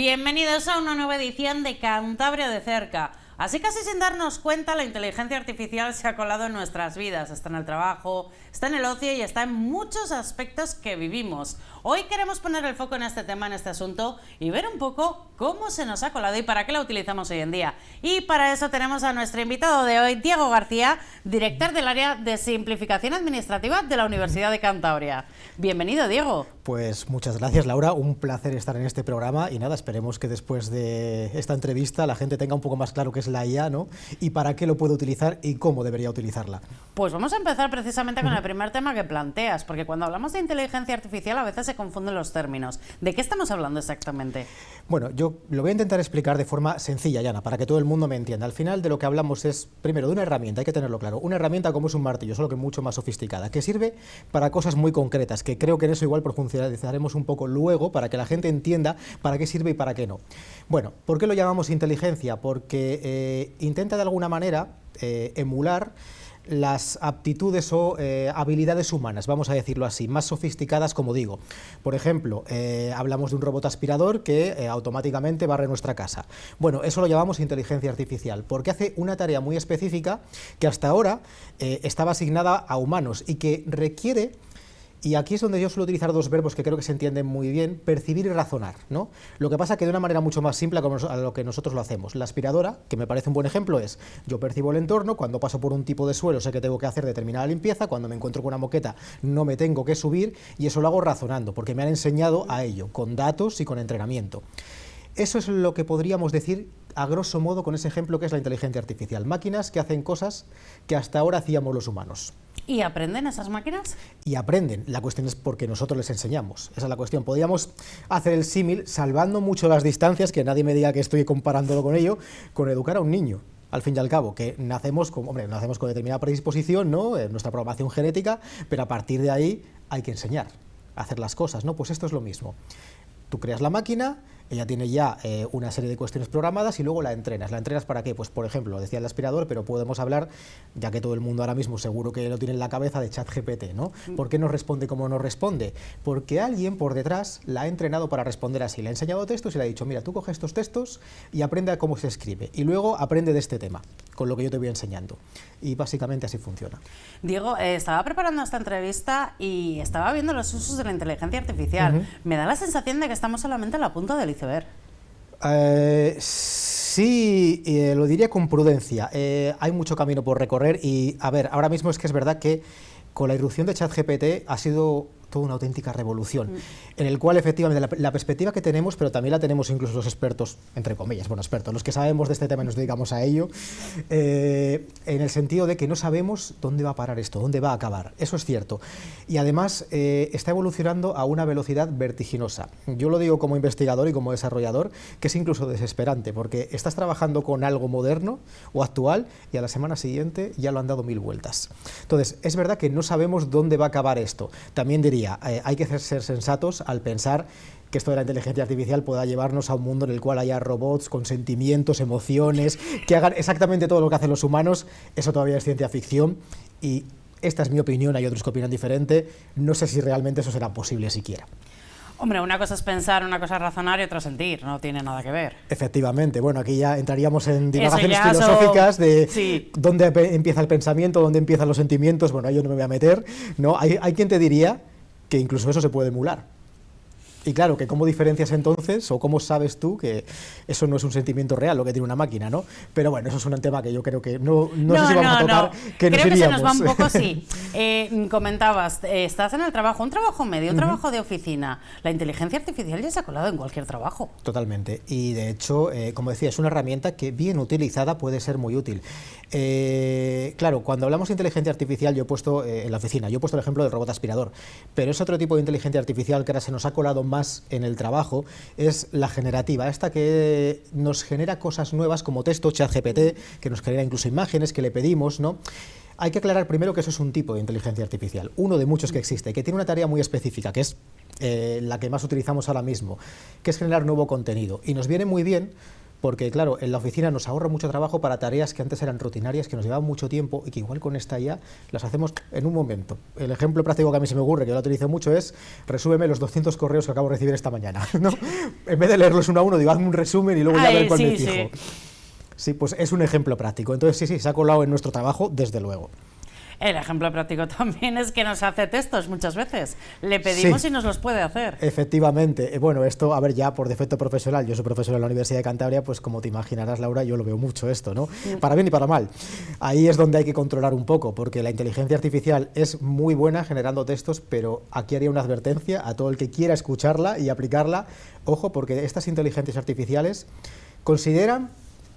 Bienvenidos a una nueva edición de Cantabria de Cerca. Así casi sin darnos cuenta, la inteligencia artificial se ha colado en nuestras vidas. Está en el trabajo, está en el ocio y está en muchos aspectos que vivimos. Hoy queremos poner el foco en este tema, en este asunto, y ver un poco cómo se nos ha colado y para qué la utilizamos hoy en día. Y para eso tenemos a nuestro invitado de hoy, Diego García, director del área de simplificación administrativa de la Universidad de Cantabria. Bienvenido, Diego. Pues muchas gracias, Laura, un placer estar en este programa y nada, esperemos que después de esta entrevista la gente tenga un poco más claro qué es la IA, ¿no? Y para qué lo puede utilizar y cómo debería utilizarla. Pues vamos a empezar precisamente con el primer tema que planteas, porque cuando hablamos de inteligencia artificial a veces se confunden los términos. ¿De qué estamos hablando exactamente? Bueno, yo lo voy a intentar explicar de forma sencilla, llana, para que todo el mundo me entienda. Al final de lo que hablamos es, primero, de una herramienta, hay que tenerlo claro, una herramienta como es un martillo, solo que mucho más sofisticada, que sirve para cosas muy concretas, que creo que en eso igual profundizaremos un poco luego, para que la gente entienda para qué sirve y para qué no. Bueno, ¿por qué lo llamamos inteligencia? Porque intenta de alguna manera emular las aptitudes o habilidades humanas, vamos a decirlo así, más sofisticadas, como digo. Por ejemplo, hablamos de un robot aspirador que automáticamente barre nuestra casa. Bueno, eso lo llamamos inteligencia artificial, porque hace una tarea muy específica que hasta ahora estaba asignada a humanos y que requiere, y aquí es donde yo suelo utilizar dos verbos que creo que se entienden muy bien, percibir y razonar, ¿no? Lo que pasa que de una manera mucho más simple a lo que nosotros lo hacemos. La aspiradora, que me parece un buen ejemplo, es yo percibo el entorno, cuando paso por un tipo de suelo sé que tengo que hacer determinada limpieza, cuando me encuentro con una moqueta no me tengo que subir y eso lo hago razonando, porque me han enseñado a ello, con datos y con entrenamiento. Eso es lo que podríamos decir a grosso modo con ese ejemplo que es la inteligencia artificial. Máquinas que hacen cosas que hasta ahora hacíamos los humanos. ¿Y aprenden esas máquinas? Y aprenden. La cuestión es porque nosotros les enseñamos. Esa es la cuestión. Podríamos hacer el símil, salvando mucho las distancias, que nadie me diga que estoy comparándolo con ello, con educar a un niño. Al fin y al cabo, que nacemos con determinada predisposición, ¿no? Nuestra programación genética, pero a partir de ahí hay que enseñar a hacer las cosas, ¿no? Pues esto es lo mismo. Tú creas la máquina, ella tiene ya una serie de cuestiones programadas y luego la entrenas. ¿La entrenas para qué? Pues por ejemplo, lo decía el aspirador, pero podemos hablar, ya que todo el mundo ahora mismo seguro que lo tiene en la cabeza, de ChatGPT, ¿no? ¿Por qué nos responde como nos responde? Porque alguien por detrás la ha entrenado para responder así. Le ha enseñado textos y le ha dicho, mira, tú coge estos textos y aprende a cómo se escribe. Y luego aprende de este tema, con lo que yo te voy enseñando. Y básicamente así funciona. Diego, estaba preparando esta entrevista y estaba viendo los usos de la inteligencia artificial. Me da la sensación de que estamos solamente en la punta del iceberg. Sí, lo diría con prudencia. Hay mucho camino por recorrer y, a ver, ahora mismo es que es verdad que con la irrupción de ChatGPT ha sido toda una auténtica revolución, en el cual efectivamente la perspectiva que tenemos, pero también la tenemos incluso los expertos, entre comillas, bueno, expertos, los que sabemos de este tema y nos dedicamos a ello, en el sentido de que no sabemos dónde va a parar esto, dónde va a acabar, eso es cierto, y además está evolucionando a una velocidad vertiginosa. Yo lo digo como investigador y como desarrollador, que es incluso desesperante, porque estás trabajando con algo moderno o actual y a la semana siguiente ya lo han dado 1000 vueltas. Entonces, es verdad que no sabemos dónde va a acabar esto. También diría, hay que ser sensatos al pensar que esto de la inteligencia artificial pueda llevarnos a un mundo en el cual haya robots con sentimientos, emociones, que hagan exactamente todo lo que hacen los humanos. Eso todavía es ciencia ficción y esta es mi opinión, hay otros que opinan diferente. No sé si realmente eso será posible siquiera. Hombre, una cosa es pensar, una cosa es razonar y otra sentir, no tiene nada que ver. Efectivamente, bueno, aquí ya entraríamos en divagaciones filosóficas de sí, dónde empieza el pensamiento, dónde empiezan los sentimientos, bueno, ahí yo no me voy a meter, ¿no? Hay quien te diría que incluso eso se puede emular. Y claro, que cómo diferencias entonces, o cómo sabes tú que eso no es un sentimiento real, lo que tiene una máquina, ¿no? Pero bueno, eso es un tema que yo creo que no sé si vamos a tocar, que creo nos iríamos. Que se nos va un poco, sí. Comentabas, estás en el trabajo, un trabajo medio, un trabajo de oficina. La inteligencia artificial ya se ha colado en cualquier trabajo. Totalmente. Y de hecho, como decía, es una herramienta que bien utilizada puede ser muy útil. Claro, cuando hablamos de inteligencia artificial, yo he puesto en la oficina, yo he puesto el ejemplo del robot aspirador, pero es otro tipo de inteligencia artificial que ahora se nos ha colado más en el trabajo, es la generativa, esta que nos genera cosas nuevas como texto, ChatGPT, que nos genera incluso imágenes que le pedimos, ¿no? Hay que aclarar primero que eso es un tipo de inteligencia artificial, uno de muchos que existe, que tiene una tarea muy específica, que es la que más utilizamos ahora mismo, que es generar nuevo contenido. Y nos viene muy bien porque claro, en la oficina nos ahorra mucho trabajo para tareas que antes eran rutinarias, que nos llevaban mucho tiempo y que igual con esta IA las hacemos en un momento. El ejemplo práctico que a mí se me ocurre, que yo lo utilizo mucho, es resúmeme los 200 correos que acabo de recibir esta mañana, ¿no? En vez de leerlos uno a uno, digo, hazme un resumen y luego ya ver cuál me fijo. Sí. Sí, pues es un ejemplo práctico. Entonces sí, se ha colado en nuestro trabajo, desde luego. El ejemplo práctico también es que nos hace textos muchas veces. Le pedimos y nos los puede hacer. Efectivamente. Bueno, esto, a ver, ya por defecto profesional, yo soy profesor en la Universidad de Cantabria, pues como te imaginarás, Laura, yo lo veo mucho esto, ¿no? Para bien y para mal. Ahí es donde hay que controlar un poco, porque la inteligencia artificial es muy buena generando textos, pero aquí haría una advertencia a todo el que quiera escucharla y aplicarla. Ojo, porque estas inteligencias artificiales consideran,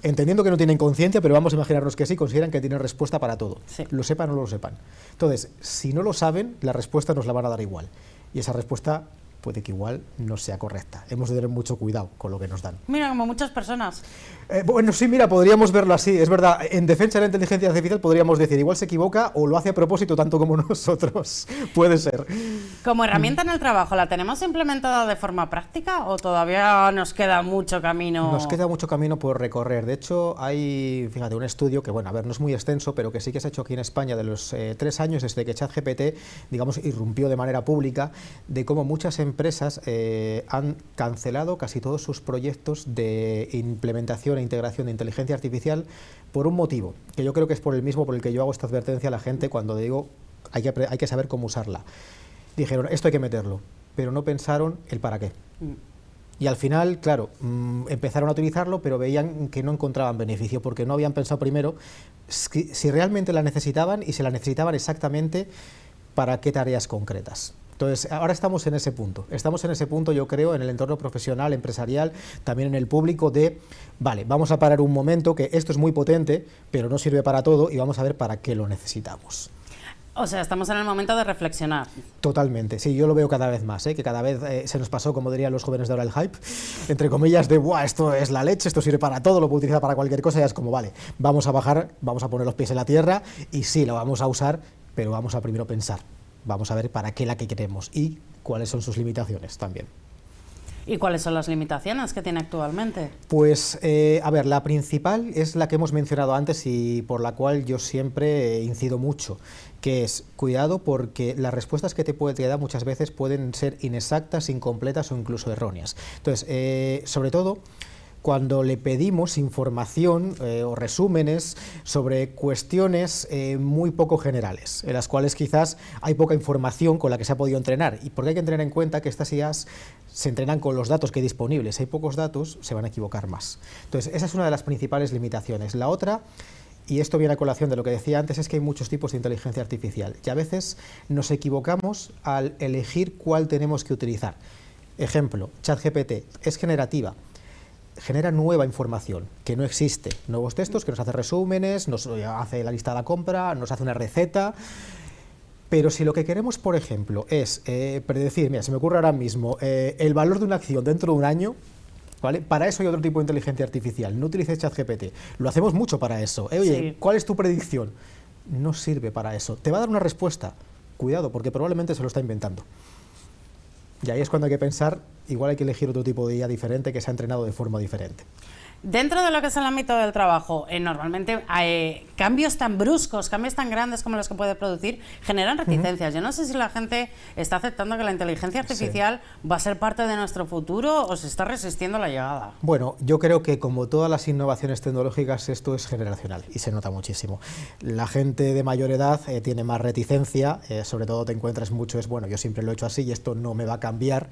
entendiendo que no tienen conciencia, pero vamos a imaginarnos que sí, consideran que tienen respuesta para todo, sí. Lo sepan o no lo sepan. Entonces, si no lo saben, la respuesta nos la van a dar igual. Y esa respuesta puede que igual no sea correcta. Hemos de tener mucho cuidado con lo que nos dan. Mira, como muchas personas. Bueno, sí, mira, podríamos verlo así, es verdad. En defensa de la inteligencia artificial podríamos decir, igual se equivoca o lo hace a propósito tanto como nosotros. Puede ser. Como herramienta en el trabajo, ¿la tenemos implementada de forma práctica o todavía nos queda mucho camino? Nos queda mucho camino por recorrer. De hecho, hay, fíjate, un estudio que, bueno, a ver, no es muy extenso, pero que sí que se ha hecho aquí en España de los 3 años desde que ChatGPT, digamos, irrumpió de manera pública, de cómo muchas empresas han cancelado casi todos sus proyectos de implementación e integración de inteligencia artificial por un motivo, que yo creo que es por el mismo por el que yo hago esta advertencia a la gente cuando digo hay que saber cómo usarla. Dijeron, esto hay que meterlo, pero no pensaron el para qué. Y al final, claro, empezaron a utilizarlo, pero veían que no encontraban beneficio, porque no habían pensado primero si realmente la necesitaban y si la necesitaban exactamente para qué tareas concretas. Entonces, ahora estamos en ese punto, yo creo, en el entorno profesional, empresarial, también en el público, de, vale, vamos a parar un momento, que esto es muy potente, pero no sirve para todo, y vamos a ver para qué lo necesitamos. O sea, estamos en el momento de reflexionar. Totalmente, sí, yo lo veo cada vez más, que cada vez se nos pasó, como dirían los jóvenes de ahora, el hype, entre comillas, de, ¡buah, esto es la leche, esto sirve para todo, lo puedo utilizar para cualquier cosa! Ya es como, vale, vamos a bajar, vamos a poner los pies en la tierra, y sí, lo vamos a usar, pero vamos a primero pensar. Vamos a ver para qué la que queremos y cuáles son sus limitaciones también. ¿Y cuáles son las limitaciones que tiene actualmente? Pues, a ver, la principal es la que hemos mencionado antes y por la cual yo siempre incido mucho, que es, cuidado, porque las respuestas que te da muchas veces pueden ser inexactas, incompletas o incluso erróneas. Entonces, sobre todo, cuando le pedimos información o resúmenes sobre cuestiones muy poco generales, en las cuales quizás hay poca información con la que se ha podido entrenar, y porque hay que tener en cuenta que estas IAs se entrenan con los datos que hay disponibles. Si hay pocos datos, se van a equivocar más. Entonces, esa es una de las principales limitaciones. La otra, y esto viene a colación de lo que decía antes, es que hay muchos tipos de inteligencia artificial, y a veces nos equivocamos al elegir cuál tenemos que utilizar. Ejemplo, ChatGPT es generativa, genera nueva información que no existe, nuevos textos que nos hace resúmenes, nos hace la lista de la compra, nos hace una receta, pero si lo que queremos, por ejemplo, es predecir, mira, se me ocurre ahora mismo, el valor de una acción dentro de un año, ¿vale? Para eso hay otro tipo de inteligencia artificial, no utilices ChatGPT, lo hacemos mucho para eso. Oye, sí. ¿Cuál es tu predicción? No sirve para eso, te va a dar una respuesta, cuidado, porque probablemente se lo está inventando. Y ahí es cuando hay que pensar, igual hay que elegir otro tipo de IA diferente que se ha entrenado de forma diferente. Dentro de lo que es el ámbito del trabajo, normalmente cambios tan bruscos, cambios tan grandes como los que puede producir, generan reticencias. Yo no sé si la gente está aceptando que la inteligencia artificial va a ser parte de nuestro futuro o se está resistiendo a la llegada. Bueno, yo creo que como todas las innovaciones tecnológicas, esto es generacional y se nota muchísimo. La gente de mayor edad tiene más reticencia, sobre todo te encuentras mucho, bueno, yo siempre lo he hecho así y esto no me va a cambiar,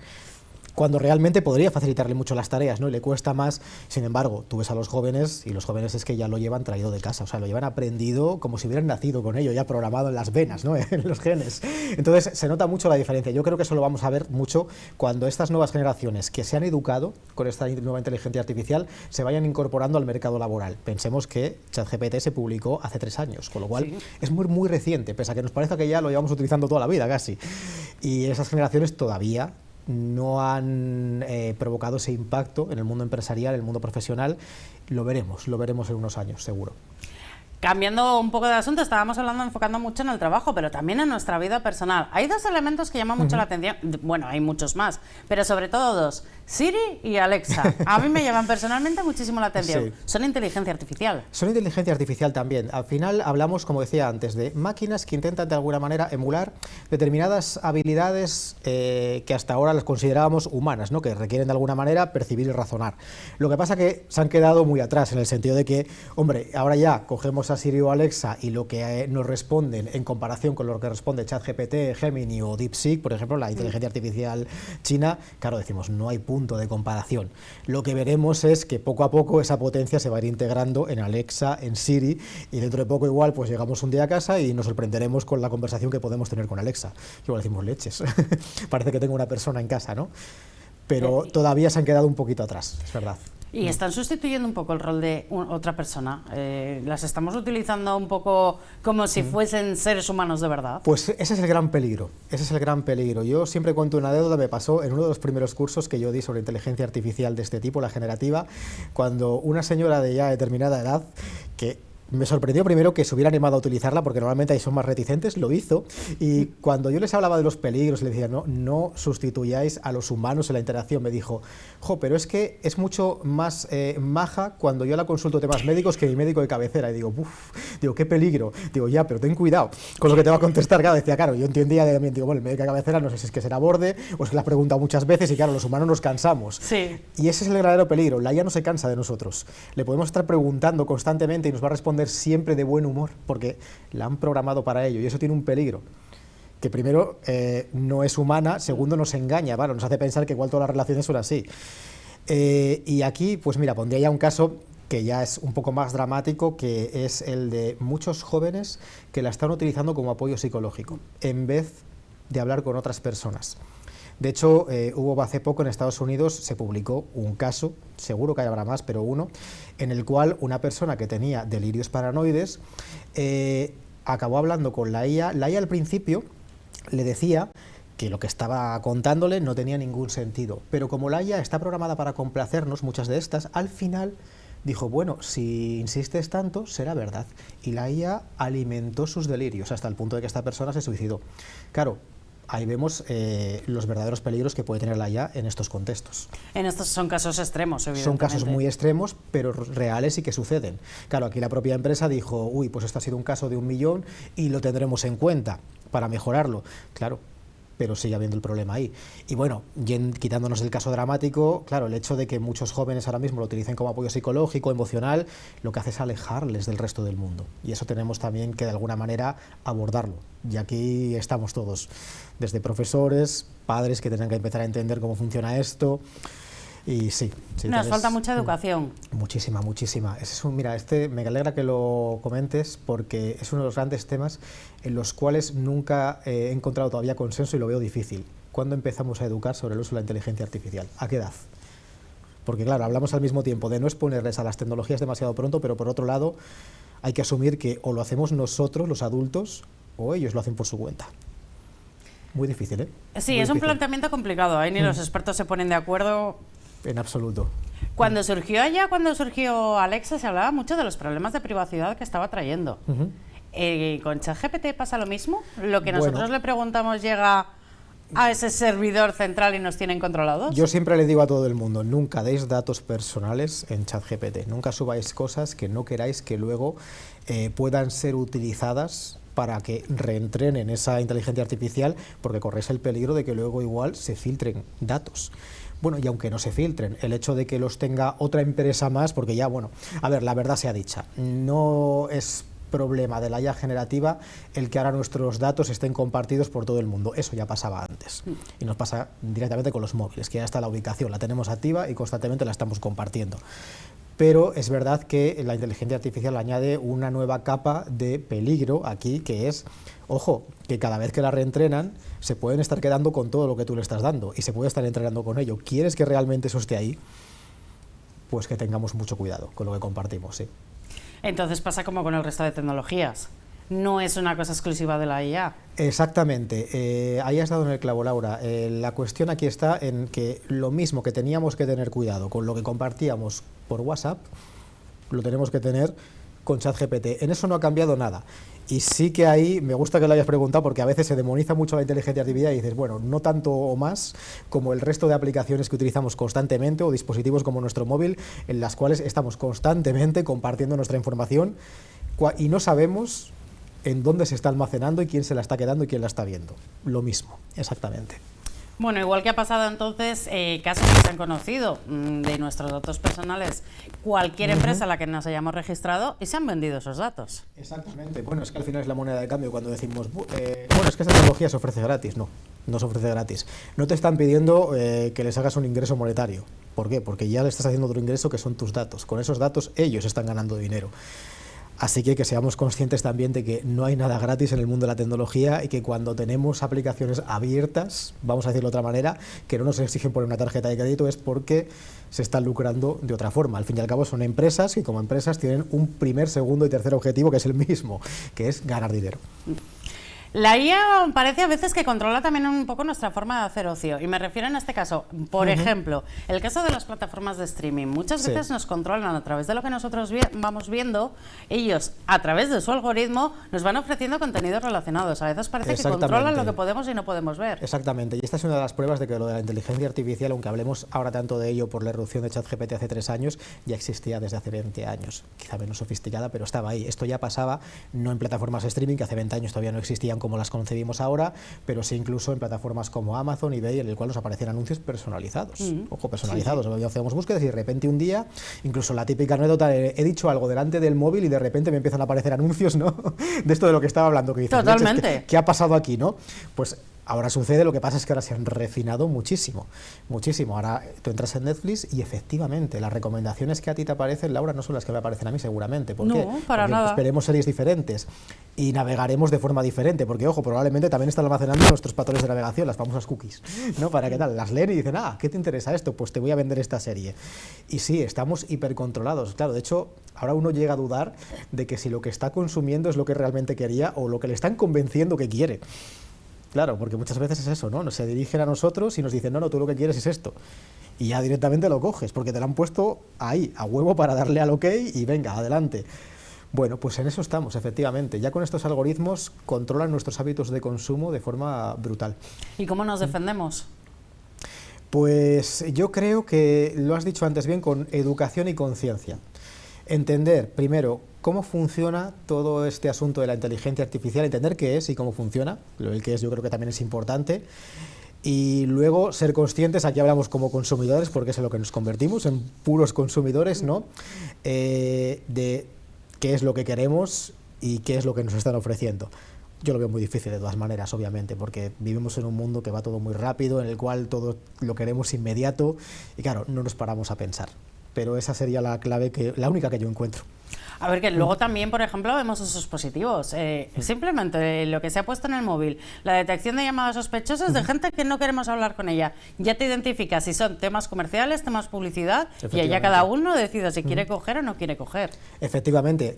cuando realmente podría facilitarle mucho las tareas, ¿no? Y le cuesta más. Sin embargo, tú ves a los jóvenes, y los jóvenes es que ya lo llevan traído de casa, o sea, lo llevan aprendido como si hubieran nacido con ello, ya programado en las venas, ¿no? En los genes. Entonces, se nota mucho la diferencia. Yo creo que eso lo vamos a ver mucho cuando estas nuevas generaciones que se han educado con esta nueva inteligencia artificial se vayan incorporando al mercado laboral. Pensemos que ChatGPT se publicó hace 3 años, con lo cual sí, es muy, muy reciente, pese a que nos parezca que ya lo llevamos utilizando toda la vida casi. Y esas generaciones todavía no han provocado ese impacto en el mundo empresarial, en el mundo profesional. Lo veremos en unos años, seguro. Cambiando un poco de asunto, estábamos enfocando mucho en el trabajo, pero también en nuestra vida personal. Hay dos elementos que llaman mucho la atención, bueno, hay muchos más, pero sobre todo dos, Siri y Alexa. A mí me llaman personalmente muchísimo la atención. Sí. Son inteligencia artificial. Son inteligencia artificial también. Al final hablamos, como decía antes, de máquinas que intentan de alguna manera emular determinadas habilidades que hasta ahora las considerábamos humanas, ¿no? Que requieren de alguna manera percibir y razonar. Lo que pasa que se han quedado muy atrás en el sentido de que, hombre, ahora ya cogemos a Siri o Alexa y lo que nos responden en comparación con lo que responde ChatGPT, Gemini o DeepSeek, por ejemplo, la inteligencia artificial china, claro, decimos, no hay punto de comparación. Lo que veremos es que poco a poco esa potencia se va a ir integrando en Alexa, en Siri, y dentro de poco igual pues llegamos un día a casa y nos sorprenderemos con la conversación que podemos tener con Alexa. Igual decimos, leches, parece que tengo una persona en casa, ¿no? Pero todavía se han quedado un poquito atrás, es verdad. Y están sustituyendo un poco el rol de otra persona. Las estamos utilizando un poco como si fuesen seres humanos de verdad. Pues ese es el gran peligro, ese es el gran peligro. Yo siempre cuento una anécdota, me pasó en uno de los primeros cursos que yo di sobre inteligencia artificial de este tipo, la generativa, cuando una señora de ya determinada edad, que me sorprendió primero que se hubiera animado a utilizarla, porque normalmente ahí son más reticentes, lo hizo, y cuando yo les hablaba de los peligros, le decía, no sustituyáis a los humanos en la interacción, me dijo, pero es que es mucho más maja cuando yo la consulto temas médicos que mi médico de cabecera, y digo, digo, qué peligro, digo, ya, pero ten cuidado con lo que te va a contestar, claro, decía, claro, yo entendía de mí, digo, bueno, el médico de cabecera no sé si es que será borde, o es que le ha preguntado muchas veces, y claro, los humanos nos cansamos, sí. Y ese es el verdadero peligro, la IA no se cansa de nosotros, le podemos estar preguntando constantemente y nos va a responder siempre de buen humor, porque la han programado para ello, y eso tiene un peligro, que primero no es humana, segundo nos engaña, ¿vale? Nos hace pensar que igual todas las relaciones son así. Y aquí, pues mira, pondría ya un caso que ya es un poco más dramático, que es el de muchos jóvenes que la están utilizando como apoyo psicológico, en vez de hablar con otras personas. De hecho, hubo hace poco en Estados Unidos, se publicó un caso, seguro que habrá más, pero uno, en el cual una persona que tenía delirios paranoides acabó hablando con la IA. La IA al principio le decía que lo que estaba contándole no tenía ningún sentido, pero como la IA está programada para complacernos, muchas de estas, al final dijo, bueno, si insistes tanto, será verdad. Y la IA alimentó sus delirios hasta el punto de que esta persona se suicidó. Claro, ahí vemos los verdaderos peligros que puede tener la IA en estos contextos. En estos son casos extremos, evidentemente. Son casos muy extremos, pero reales y que suceden. Claro, aquí la propia empresa dijo, uy, pues esto ha sido un caso de 1 millón y lo tendremos en cuenta para mejorarlo. Claro, pero sigue habiendo el problema ahí. Y bueno, quitándonos del caso dramático, claro, el hecho de que muchos jóvenes ahora mismo lo utilicen como apoyo psicológico, emocional, lo que hace es alejarles del resto del mundo. Y eso tenemos también que de alguna manera abordarlo. Y aquí estamos todos, desde profesores, padres que tengan que empezar a entender cómo funciona esto. Y sí, nos falta mucha educación. Muchísima. Mira, me alegra que lo comentes porque es uno de los grandes temas en los cuales nunca he encontrado todavía consenso y lo veo difícil. ¿Cuándo empezamos a educar sobre el uso de la inteligencia artificial? ¿A qué edad? Porque claro, hablamos al mismo tiempo de no exponerles a las tecnologías demasiado pronto, pero por otro lado hay que asumir que o lo hacemos nosotros, los adultos, o ellos lo hacen por su cuenta. Muy difícil, ¿eh? Sí, muy es un difícil. planteamiento complicado, ahí ni los expertos se ponen de acuerdo. En absoluto. Cuando surgió Alexa, se hablaba mucho de los problemas de privacidad que estaba trayendo. ¿Con ChatGPT pasa lo mismo? ¿Lo que nosotros le preguntamos llega a ese servidor central y nos tienen controlados? Yo siempre le digo a todo el mundo, nunca deis datos personales en ChatGPT, nunca subáis cosas que no queráis que luego puedan ser utilizadas para que reentrenen esa inteligencia artificial, porque corréis el peligro de que luego igual se filtren datos. Bueno, y aunque no se filtren, el hecho de que los tenga otra empresa más, porque ya, bueno, a ver, la verdad sea dicha, no es problema de la IA generativa el que ahora nuestros datos estén compartidos por todo el mundo, eso ya pasaba antes, y nos pasa directamente con los móviles, que ya está la ubicación, la tenemos activa y constantemente la estamos compartiendo. Pero es verdad que la inteligencia artificial añade una nueva capa de peligro aquí, que es, ojo, que cada vez que la reentrenan se pueden estar quedando con todo lo que tú le estás dando y se puede estar entrenando con ello. ¿Quieres que realmente eso esté ahí? Pues que tengamos mucho cuidado con lo que compartimos, sí. Entonces pasa como con el resto de tecnologías. No es una cosa exclusiva de la IA. Exactamente, ahí has dado en el clavo, Laura. La cuestión aquí está en que lo mismo que teníamos que tener cuidado con lo que compartíamos por WhatsApp, lo tenemos que tener con ChatGPT. En eso no ha cambiado nada. Y sí que ahí me gusta que lo hayas preguntado, porque a veces se demoniza mucho la inteligencia artificial y dices, bueno, no tanto o más como el resto de aplicaciones que utilizamos constantemente o dispositivos como nuestro móvil, en las cuales estamos constantemente compartiendo nuestra información y no sabemos en dónde se está almacenando y quién se la está quedando y quién la está viendo. Lo mismo, exactamente. Bueno, igual que ha pasado entonces, casos que se han conocido de nuestros datos personales, cualquier empresa a la que nos hayamos registrado y se han vendido esos datos. Exactamente. Bueno, es que al final es la moneda de cambio cuando decimos, bueno, es que esta tecnología se ofrece gratis. No, no se ofrece gratis. No te están pidiendo que les hagas un ingreso monetario. ¿Por qué? Porque ya le estás haciendo otro ingreso que son tus datos. Con esos datos ellos están ganando dinero. Así que seamos conscientes también de que no hay nada gratis en el mundo de la tecnología y que cuando tenemos aplicaciones abiertas, vamos a decirlo de otra manera, que no nos exigen poner una tarjeta de crédito es porque se están lucrando de otra forma. Al fin y al cabo son empresas y como empresas tienen un primer, segundo y tercer objetivo que es el mismo, que es ganar dinero. La IA parece a veces que controla también un poco nuestra forma de hacer ocio, y me refiero en este caso, por ejemplo, el caso de las plataformas de streaming. Muchas veces nos controlan a través de lo que nosotros vamos viendo, ellos a través de su algoritmo nos van ofreciendo contenidos relacionados. A veces parece que controlan lo que podemos y no podemos ver. Exactamente, y esta es una de las pruebas de que lo de la inteligencia artificial, aunque hablemos ahora tanto de ello por la irrupción de ChatGPT hace 3 años, ya existía desde hace 20 años, quizá menos sofisticada, pero estaba ahí. Esto ya pasaba, no en plataformas de streaming, que hace 20 años todavía no existían como las concebimos ahora, pero sí incluso en plataformas como Amazon, eBay, en el cual nos aparecen anuncios personalizados. Ojo, personalizados. Sí. Hacemos búsquedas y de repente un día, incluso la típica anécdota, he dicho algo delante del móvil y de repente me empiezan a aparecer anuncios, ¿no? De esto de lo que estaba hablando, que dices, totalmente. ¿Qué ha pasado aquí, no? Pues ahora sucede, lo que pasa es que ahora se han refinado muchísimo, muchísimo. Ahora tú entras en Netflix y efectivamente las recomendaciones que a ti te aparecen, Laura, no son las que me aparecen a mí seguramente. ¿Por qué? No, para porque nada. Veremos series diferentes y navegaremos de forma diferente, porque ojo, probablemente también están almacenando nuestros patrones de navegación, las famosas cookies, ¿no? Para qué tal, las leen y dicen, ¿qué te interesa esto? Pues te voy a vender esta serie. Y sí, estamos hipercontrolados. Claro, de hecho, ahora uno llega a dudar de que si lo que está consumiendo es lo que realmente quería o lo que le están convenciendo que quiere. Claro, porque muchas veces es eso, ¿no? Se dirigen a nosotros y nos dicen, no, tú lo que quieres es esto. Y ya directamente lo coges, porque te lo han puesto ahí, a huevo, para darle al OK y venga, adelante. Bueno, pues en eso estamos, efectivamente. Ya con estos algoritmos controlan nuestros hábitos de consumo de forma brutal. ¿Y cómo nos defendemos? Pues yo creo que lo has dicho antes bien, con educación y conciencia. Entender, primero, cómo funciona todo este asunto de la inteligencia artificial, entender qué es y cómo funciona, el que es yo creo que también es importante, y luego ser conscientes, aquí hablamos como consumidores, porque es en lo que nos convertimos, en puros consumidores, ¿no? De qué es lo que queremos y qué es lo que nos están ofreciendo. Yo lo veo muy difícil de todas maneras, obviamente, porque vivimos en un mundo que va todo muy rápido, en el cual todo lo queremos inmediato, y claro, no nos paramos a pensar. Pero esa sería la clave, la única que yo encuentro. A ver, que luego también, por ejemplo, vemos esos positivos. Simplemente lo que se ha puesto en el móvil, la detección de llamadas sospechosas de gente que no queremos hablar con ella. Ya te identifica si son temas comerciales, temas publicidad, y allá cada uno decide si quiere coger o no quiere coger. Efectivamente.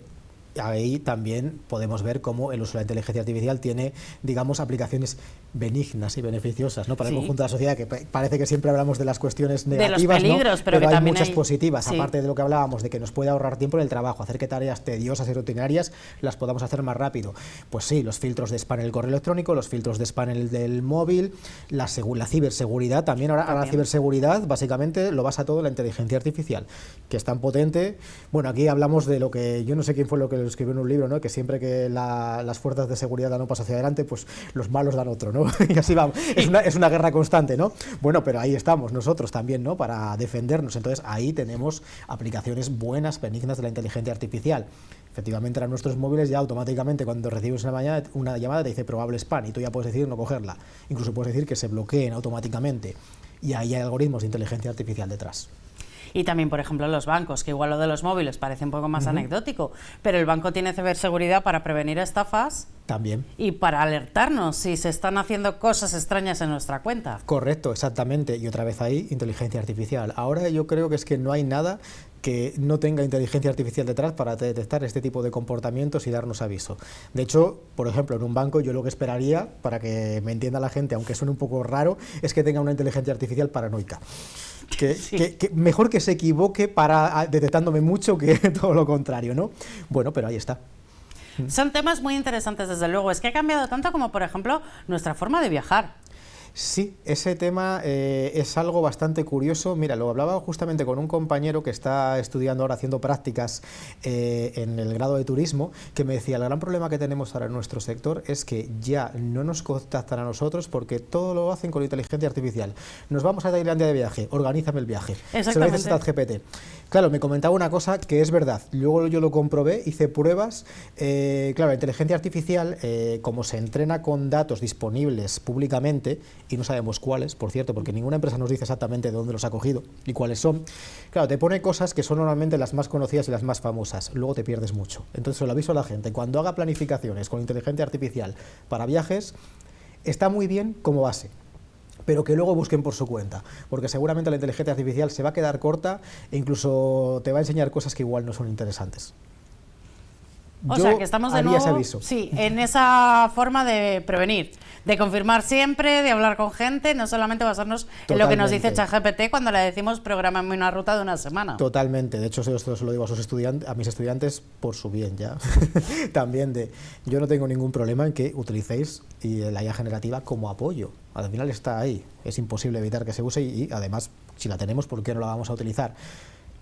Ahí también podemos ver cómo el uso de la inteligencia artificial tiene, digamos, aplicaciones benignas y beneficiosas, ¿no? Para el conjunto de la sociedad, que parece que siempre hablamos de las cuestiones negativas, de los peligros, ¿no? pero que hay también muchas hay positivas, aparte de lo que hablábamos, de que nos puede ahorrar tiempo en el trabajo, hacer que tareas tediosas y rutinarias las podamos hacer más rápido. Pues sí, los filtros de spam en el correo electrónico, los filtros de spam en el del móvil, la ciberseguridad también. Ahora la ciberseguridad básicamente lo basa todo en la inteligencia artificial, que es tan potente. Bueno, aquí hablamos de lo que, yo no sé quién fue lo que lo escribió en un libro, ¿no? Que siempre que las fuerzas de seguridad dan un paso hacia adelante, pues los malos dan otro, ¿no? Y así vamos. Es una guerra constante, ¿no? Bueno, pero ahí estamos nosotros también, ¿no? Para defendernos. Entonces ahí tenemos aplicaciones buenas, benignas de la inteligencia artificial. Efectivamente, en nuestros móviles ya automáticamente cuando recibes una llamada te dice probable spam y tú ya puedes decidir no cogerla. Incluso puedes decir que se bloqueen automáticamente. Y ahí hay algoritmos de inteligencia artificial detrás. Y también, por ejemplo, los bancos, que igual lo de los móviles parece un poco más anecdótico, pero el banco tiene ciberseguridad para prevenir estafas. También. Y para alertarnos si se están haciendo cosas extrañas en nuestra cuenta. Correcto, exactamente. Y otra vez ahí, inteligencia artificial. Ahora yo creo que es que no hay nada que no tenga inteligencia artificial detrás para detectar este tipo de comportamientos y darnos aviso. De hecho, por ejemplo, en un banco yo lo que esperaría, para que me entienda la gente, aunque suene un poco raro, es que tenga una inteligencia artificial paranoica. Que mejor que se equivoque detectándome mucho que todo lo contrario, ¿no? Bueno, pero ahí está. Son temas muy interesantes, desde luego. Es que ha cambiado tanto como, por ejemplo, nuestra forma de viajar. Sí, ese tema es algo bastante curioso. Mira, lo hablaba justamente con un compañero que está estudiando ahora, haciendo prácticas en el grado de turismo, que me decía, el gran problema que tenemos ahora en nuestro sector es que ya no nos contactan a nosotros porque todo lo hacen con inteligencia artificial. Nos vamos a Tailandia de viaje, organízame el viaje. Se lo dices a ChatGPT. Claro, me comentaba una cosa que es verdad. Luego yo lo comprobé, hice pruebas. Claro, la inteligencia artificial, como se entrena con datos disponibles públicamente, y no sabemos cuáles, por cierto, porque ninguna empresa nos dice exactamente de dónde los ha cogido y cuáles son. Claro, te pone cosas que son normalmente las más conocidas y las más famosas, luego te pierdes mucho. Entonces, se lo aviso a la gente, cuando haga planificaciones con inteligencia artificial para viajes, está muy bien como base, pero que luego busquen por su cuenta, porque seguramente la inteligencia artificial se va a quedar corta e incluso te va a enseñar cosas que igual no son interesantes. O sea, que estamos de nuevo sí, en esa forma de prevenir, de confirmar siempre, de hablar con gente, no solamente basarnos en lo que nos dice ChatGPT cuando le decimos prográmame una ruta de una semana. Totalmente, de hecho esto se lo digo a mis estudiantes por su bien ya. También yo no tengo ningún problema en que utilicéis la IA generativa como apoyo. Al final está ahí, es imposible evitar que se use y además, si la tenemos, ¿por qué no la vamos a utilizar?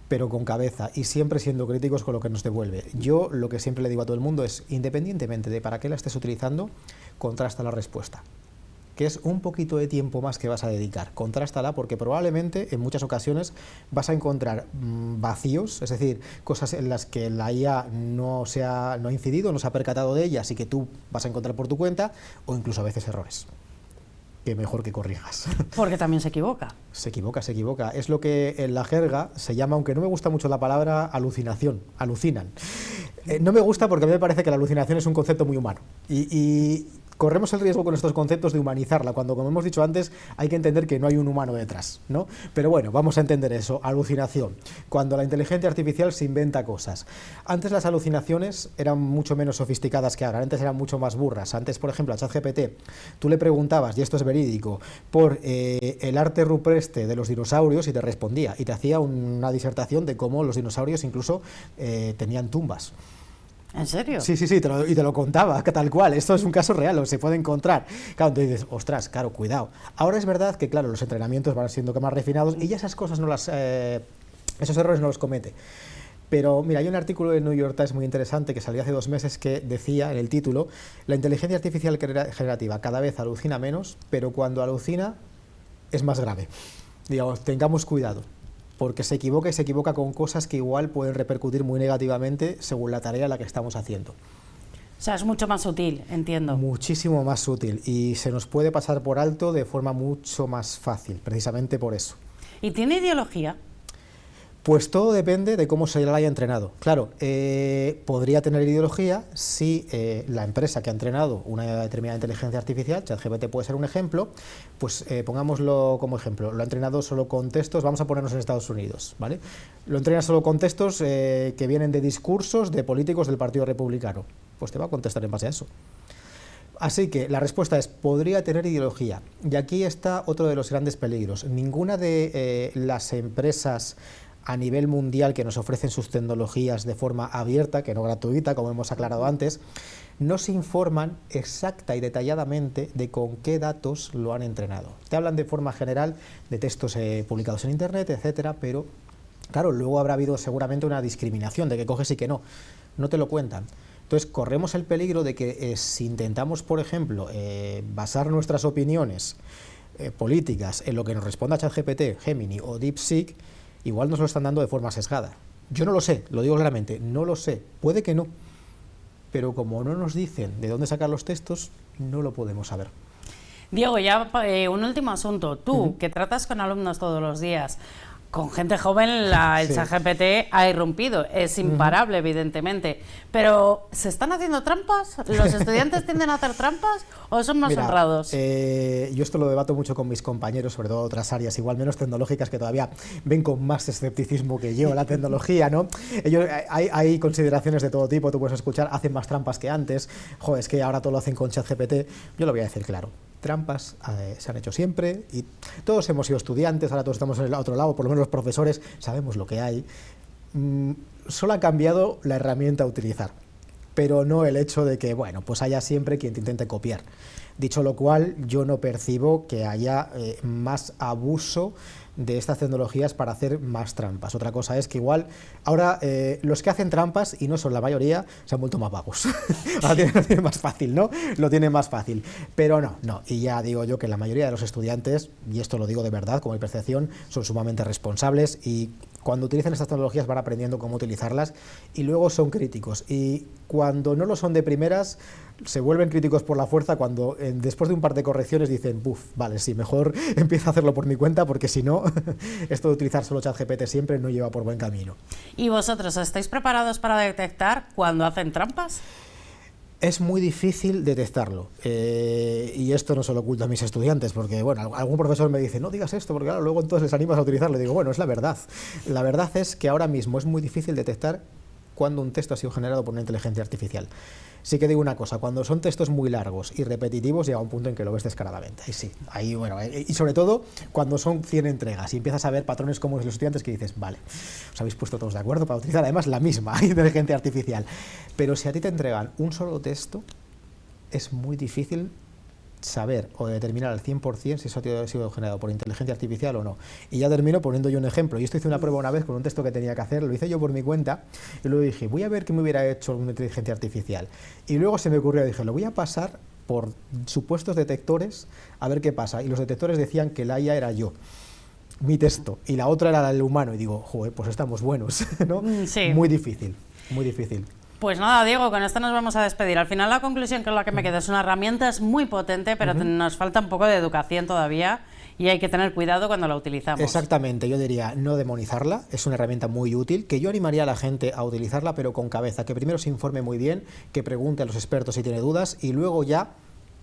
Pero con cabeza y siempre siendo críticos con lo que nos devuelve. Yo lo que siempre le digo a todo el mundo es, independientemente de para qué la estés utilizando, contrasta la respuesta. Que es un poquito de tiempo más que vas a dedicar. Contrástala porque probablemente en muchas ocasiones vas a encontrar vacíos, es decir, cosas en las que la IA no ha incidido, no se ha percatado de ellas y que tú vas a encontrar por tu cuenta, o incluso a veces errores. Que mejor que corrijas. Porque también se equivoca. Se equivoca. Es lo que en la jerga se llama, aunque no me gusta mucho la palabra, alucinación. Alucinan. No me gusta porque a mí me parece que la alucinación es un concepto muy humano. Y corremos el riesgo con estos conceptos de humanizarla, cuando, como hemos dicho antes, hay que entender que no hay un humano detrás, ¿no? Pero bueno, vamos a entender eso, alucinación, cuando la inteligencia artificial se inventa cosas. Antes las alucinaciones eran mucho menos sofisticadas que ahora, antes eran mucho más burras. Antes, por ejemplo, a ChatGPT, tú le preguntabas, y esto es verídico, por el arte rupestre de los dinosaurios y te respondía, y te hacía una disertación de cómo los dinosaurios incluso tenían tumbas. ¿En serio? Sí, y te lo contaba, tal cual. Esto es un caso real, o se puede encontrar. Claro, te dices, ostras, claro, cuidado. Ahora es verdad que, claro, los entrenamientos van siendo más refinados y ya esas cosas esos errores no los comete. Pero mira, hay un artículo de New York Times muy interesante que salió hace 2 meses que decía en el título: la inteligencia artificial generativa cada vez alucina menos, pero cuando alucina es más grave. Digamos, tengamos cuidado, porque se equivoca con cosas que igual pueden repercutir muy negativamente según la tarea en la que estamos haciendo. O sea, es mucho más sutil, entiendo. Muchísimo más sutil y se nos puede pasar por alto de forma mucho más fácil, precisamente por eso. ¿Y tiene ideología? Pues todo depende de cómo se la haya entrenado. Claro, podría tener ideología si la empresa que ha entrenado una determinada inteligencia artificial, ChatGPT puede ser un ejemplo, pues pongámoslo como ejemplo, lo ha entrenado solo con textos, vamos a ponernos en Estados Unidos, ¿vale? Lo entrena solo con textos que vienen de discursos de políticos del Partido Republicano, pues te va a contestar en base a eso. Así que la respuesta es, podría tener ideología. Y aquí está otro de los grandes peligros. Ninguna de las empresas a nivel mundial que nos ofrecen sus tecnologías de forma abierta, que no gratuita, como hemos aclarado antes, nos informan exacta y detalladamente de con qué datos lo han entrenado. Te hablan de forma general de textos publicados en Internet, etcétera, pero claro, luego habrá habido seguramente una discriminación de que coges y que no te lo cuentan. Entonces, corremos el peligro de que si intentamos, por ejemplo, basar nuestras opiniones políticas en lo que nos responda ChatGPT, Gemini o DeepSeek, igual nos lo están dando de forma sesgada. Yo no lo sé, lo digo claramente, no lo sé, puede que no, pero como no nos dicen de dónde sacar los textos, no lo podemos saber. Diego, ya un último asunto. Tú, que tratas con alumnos todos los días, con gente joven el Sí. ChatGPT ha irrumpido, es imparable, evidentemente. Pero, ¿se están haciendo trampas? ¿Los estudiantes tienden a hacer trampas o son más Mira, honrados? yo esto lo debato mucho con mis compañeros, sobre todo de otras áreas, igual menos tecnológicas, que todavía ven con más escepticismo que yo la tecnología, ¿no? Ellos, hay consideraciones de todo tipo, tú puedes escuchar, hacen más trampas que antes, joder, es que ahora todo lo hacen con ChatGPT. Yo lo voy a decir claro. Trampas se han hecho siempre y todos hemos sido estudiantes, ahora todos estamos en el otro lado, por lo menos los profesores sabemos lo que hay. Solo ha cambiado la herramienta a utilizar, pero no el hecho de que, bueno, pues haya siempre quien te intente copiar. Dicho lo cual, yo no percibo que haya más abuso de estas tecnologías para hacer más trampas. Otra cosa es que igual ahora los que hacen trampas, y no son la mayoría, se han vuelto más vagos. Ahora lo tienen más fácil, ¿no? Lo tienen más fácil. Pero no. Y ya digo yo que la mayoría de los estudiantes, y esto lo digo de verdad, como mi percepción, son sumamente responsables y cuando utilizan estas tecnologías van aprendiendo cómo utilizarlas y luego son críticos. Y cuando no lo son de primeras, se vuelven críticos por la fuerza cuando después de un par de correcciones dicen, vale, sí, mejor empiezo a hacerlo por mi cuenta porque si no, esto de utilizar solo ChatGPT siempre no lleva por buen camino. ¿Y vosotros estáis preparados para detectar cuando hacen trampas? Es muy difícil detectarlo y esto no se lo oculto a mis estudiantes porque, bueno, algún profesor me dice, no digas esto porque claro, luego entonces les animas a utilizarlo. Y digo, bueno, es la verdad. La verdad es que ahora mismo es muy difícil detectar cuando un texto ha sido generado por una inteligencia artificial. Sí que digo una cosa, cuando son textos muy largos y repetitivos llega un punto en que lo ves descaradamente. Ahí sí, ahí bueno, y sobre todo cuando son 100 entregas y empiezas a ver patrones como los estudiantes que dices, vale, os habéis puesto todos de acuerdo para utilizar además la misma inteligencia artificial. Pero si a ti te entregan un solo texto, es muy difícil saber o determinar al 100% si eso ha sido generado por inteligencia artificial o no. Y ya termino poniendo yo un ejemplo. Yo hice una prueba una vez con un texto que tenía que hacer, lo hice yo por mi cuenta y luego dije, voy a ver qué me hubiera hecho una inteligencia artificial. Y luego se me ocurrió, dije, lo voy a pasar por supuestos detectores a ver qué pasa. Y los detectores decían que la IA era yo, mi texto, y la otra era el humano. Y digo, joder, pues estamos buenos, ¿no? Sí. Muy difícil, muy difícil. Pues nada, Diego, con esto nos vamos a despedir. Al final la conclusión con la que me quedo es una herramienta, es muy potente, pero nos falta un poco de educación todavía y hay que tener cuidado cuando la utilizamos. Exactamente, yo diría no demonizarla, es una herramienta muy útil, que yo animaría a la gente a utilizarla, pero con cabeza, que primero se informe muy bien, que pregunte a los expertos si tiene dudas y luego ya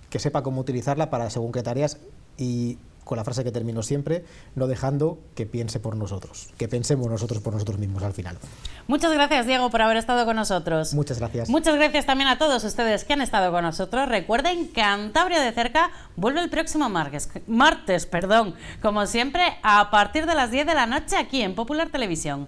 que sepa cómo utilizarla para según qué tareas y con la frase que termino siempre, no dejando que piense por nosotros, que pensemos nosotros por nosotros mismos al final. Muchas gracias, Diego, por haber estado con nosotros. Muchas gracias. Muchas gracias también a todos ustedes que han estado con nosotros. Recuerden, Cantabria de Cerca vuelve el próximo martes, como siempre, a partir de las 10 de la noche aquí en Popular Televisión.